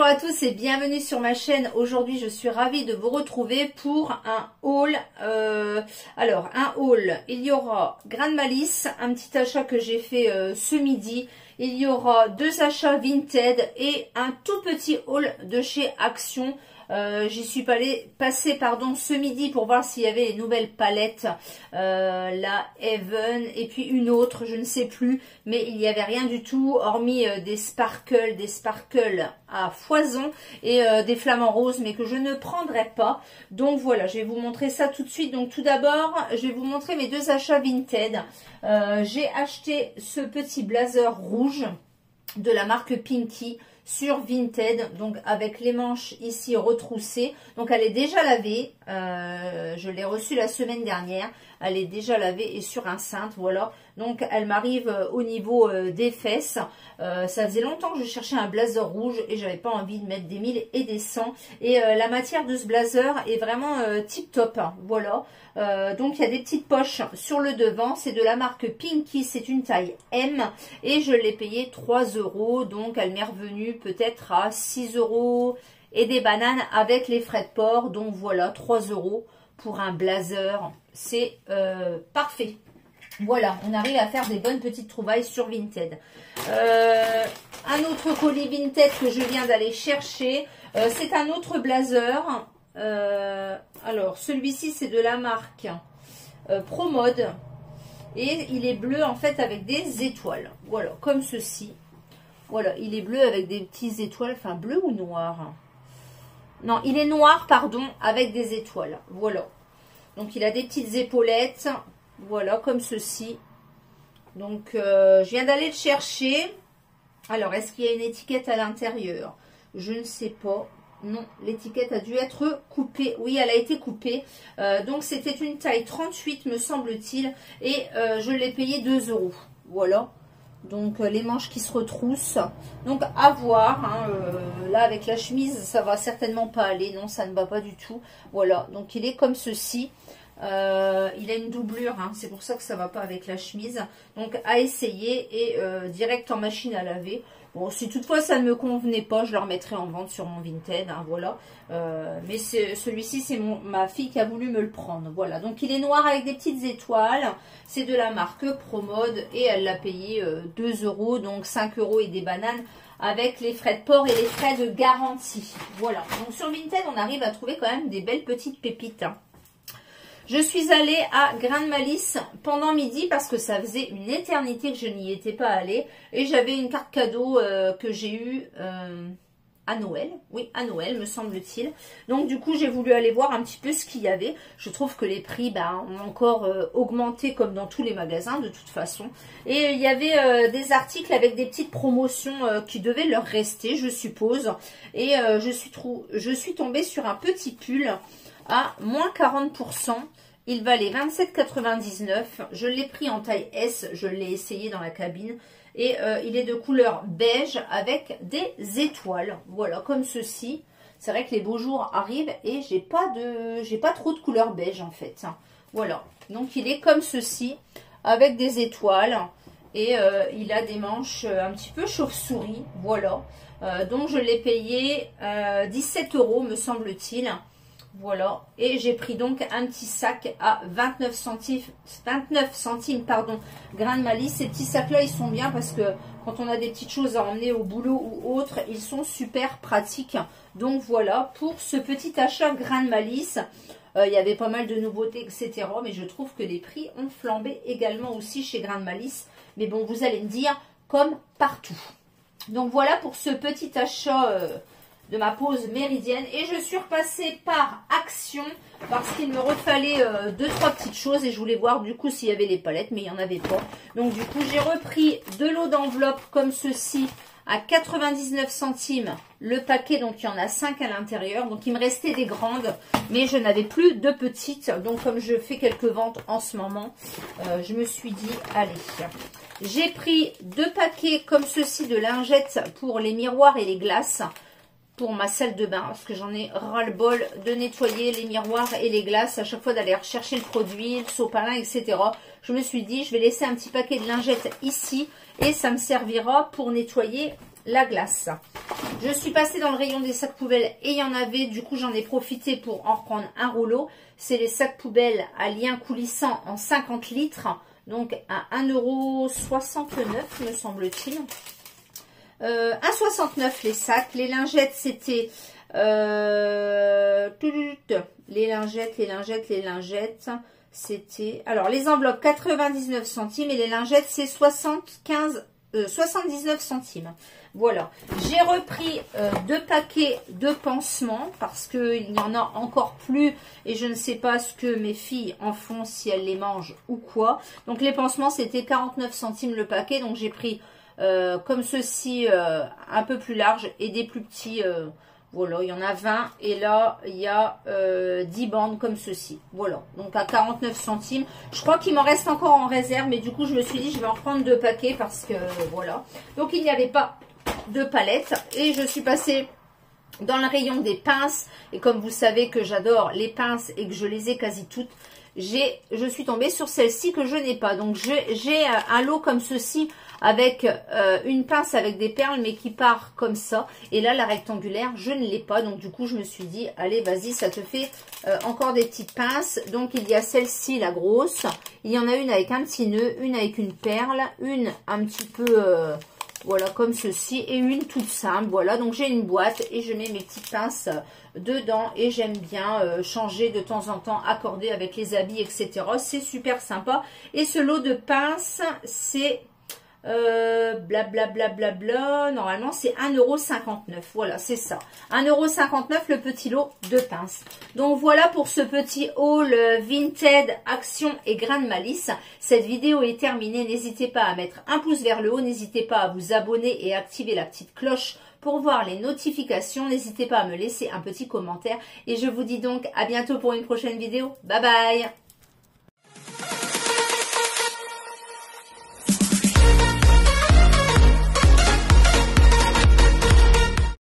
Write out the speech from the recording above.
à tous et bienvenue sur ma chaîne. Aujourd'hui, je suis ravie de vous retrouver pour un haul. Alors, un haul, il y aura grain de malice, un petit achat que j'ai fait ce midi. Il y aura deux achats Vinted et un tout petit haul de chez Action. J'y suis passée ce midi pour voir s'il y avait les nouvelles palettes, la Heaven et puis une autre, je ne sais plus, mais il n'y avait rien du tout hormis des sparkles à foison et des flamants roses, mais que je ne prendrai pas. Donc voilà, je vais vous montrer ça tout de suite. Donc tout d'abord, je vais vous montrer mes deux achats Vinted. J'ai acheté ce petit blazer rouge de la marque Pinky sur Vinted, donc avec les manches ici retroussées. Donc elle est déjà lavée, je l'ai reçue la semaine dernière, elle est déjà lavée et sur un cintre, voilà. Donc elle m'arrive au niveau des fesses. Ça faisait longtemps que je cherchais un blazer rouge et j'avais pas envie de mettre des 1000 et des 100. Et la matière de ce blazer est vraiment tip top, hein, voilà. Donc il y a des petites poches sur le devant, c'est de la marque Pinky, c'est une taille M et je l'ai payé 3 €, donc elle m'est revenue peut-être à 6 € et des bananes avec les frais de port. Donc voilà, 3 € pour un blazer, c'est parfait. Voilà, on arrive à faire des bonnes petites trouvailles sur Vinted. Un autre colis Vinted que je viens d'aller chercher, c'est un autre blazer. Alors, celui-ci, c'est de la marque ProMode. Et il est bleu, en fait, avec des étoiles. Voilà, comme ceci. Voilà, il est bleu avec des petites étoiles. Enfin, bleu ou noir? Non, il est noir, pardon, avec des étoiles. Voilà. Donc, il a des petites épaulettes. Voilà, comme ceci. Donc, je viens d'aller le chercher. Alors, est-ce qu'il y a une étiquette à l'intérieur? Je ne sais pas. Non, l'étiquette a dû être coupée. Oui, elle a été coupée. Donc, c'était une taille 38, me semble-t-il. Et je l'ai payé 2 €. Voilà. Donc, les manches qui se retroussent. Donc, à voir. Hein, là, avec la chemise, ça va certainement pas aller. Non, ça ne va pas du tout. Voilà. Donc, il est comme ceci. Il a une doublure, hein, c'est pour ça que ça va pas avec la chemise. Donc à essayer et direct en machine à laver. Bon, si toutefois ça ne me convenait pas, je le remettrai en vente sur mon Vinted, hein, voilà. Mais celui-ci, c'est ma fille qui a voulu me le prendre. Voilà, donc il est noir avec des petites étoiles. C'est de la marque ProMode et elle l'a payé 2 €, donc 5 € et des bananes avec les frais de port et les frais de garantie. Voilà, donc sur Vinted, on arrive à trouver quand même des belles petites pépites, hein. Je suis allée à Grain de Malice pendant midi parce que ça faisait une éternité que je n'y étais pas allée. Et j'avais une carte cadeau que j'ai eue à Noël. Oui, à Noël, me semble-t-il. Donc, du coup, j'ai voulu aller voir un petit peu ce qu'il y avait. Je trouve que les prix ont encore augmenté comme dans tous les magasins de toute façon. Et il y avait des articles avec des petites promotions qui devaient leur rester, je suppose. Et je suis tombée sur un petit pull à moins 40%. Il valait 27,99 €. Je l'ai pris en taille S. Je l'ai essayé dans la cabine. Et il est de couleur beige avec des étoiles. Voilà, comme ceci. C'est vrai que les beaux jours arrivent et j'ai pas trop de couleur beige en fait. Voilà. Donc il est comme ceci avec des étoiles. Et il a des manches un petit peu chauve-souris. Voilà. Donc je l'ai payé 17 € me semble-t-il. Voilà, et j'ai pris donc un petit sac à 29 centimes, grain de malice. Ces petits sacs-là, ils sont bien parce que quand on a des petites choses à emmener au boulot ou autre, ils sont super pratiques. Donc voilà, pour ce petit achat grain de malice, il y avait pas mal de nouveautés, etc. Mais je trouve que les prix ont flambé également aussi chez grain de malice. Mais bon, vous allez me dire, comme partout. Donc voilà pour ce petit achat de ma pause méridienne. Et je suis repassée par Action parce qu'il me refallait 2-3 petites choses et je voulais voir du coup s'il y avait les palettes, mais il n'y en avait pas. Donc du coup j'ai repris de l'eau d'enveloppe comme ceci à 99 centimes le paquet. Donc il y en a 5 à l'intérieur. Donc il me restait des grandes mais je n'avais plus de petites. Donc comme je fais quelques ventes en ce moment, je me suis dit allez. J'ai pris 2 paquets comme ceci de lingettes pour les miroirs et les glaces pour ma salle de bain, parce que j'en ai ras-le-bol de nettoyer les miroirs et les glaces, à chaque fois d'aller rechercher le produit, le sopalin, etc. Je me suis dit, je vais laisser un petit paquet de lingettes ici, et ça me servira pour nettoyer la glace. Je suis passée dans le rayon des sacs poubelles et il y en avait, du coup j'en ai profité pour en reprendre un rouleau. C'est les sacs poubelles à lien coulissant en 50 litres, donc à 1,69 € me semble-t-il. 1,69 les sacs. Les lingettes c'était... les lingettes, c'était... Alors les enveloppes 99 centimes et les lingettes c'est 79 centimes. Voilà, j'ai repris 2 paquets de pansements parce qu'il y en a encore plus et je ne sais pas ce que mes filles en font, si elles les mangent ou quoi. Donc les pansements c'était 49 centimes le paquet, donc j'ai pris comme ceci un peu plus large et des plus petits. Voilà, il y en a 20 et là il y a 10 bandes comme ceci. Voilà, donc à 49 centimes. Je crois qu'il m'en reste encore en réserve, mais du coup je me suis dit je vais en prendre 2 paquets parce que voilà. Donc il n'y avait pas de palette et je suis passée dans le rayon des pinces. Et comme vous savez que j'adore les pinces et que je les ai quasi toutes, je suis tombée sur celle-ci que je n'ai pas. Donc j'ai un lot comme ceci avec une pince avec des perles mais qui part comme ça. Et là la rectangulaire je ne l'ai pas. Donc du coup je me suis dit allez vas-y, ça te fait encore des petites pinces. Donc il y a celle-ci la grosse. Il y en a une avec un petit nœud, une avec une perle, une un petit peu... voilà, comme ceci, et une toute simple. Voilà, donc j'ai une boîte et je mets mes petites pinces dedans et j'aime bien changer de temps en temps, accorder avec les habits, etc. C'est super sympa. Et ce lot de pinces, c'est blablabla, normalement c'est 1,59 €. Voilà, c'est ça. 1,59 € le petit lot de pinces. Donc voilà pour ce petit haul Vinted, Action et Grain de Malice. Cette vidéo est terminée. N'hésitez pas à mettre un pouce vers le haut. N'hésitez pas à vous abonner et activer la petite cloche pour voir les notifications. N'hésitez pas à me laisser un petit commentaire. Et je vous dis donc à bientôt pour une prochaine vidéo. Bye bye!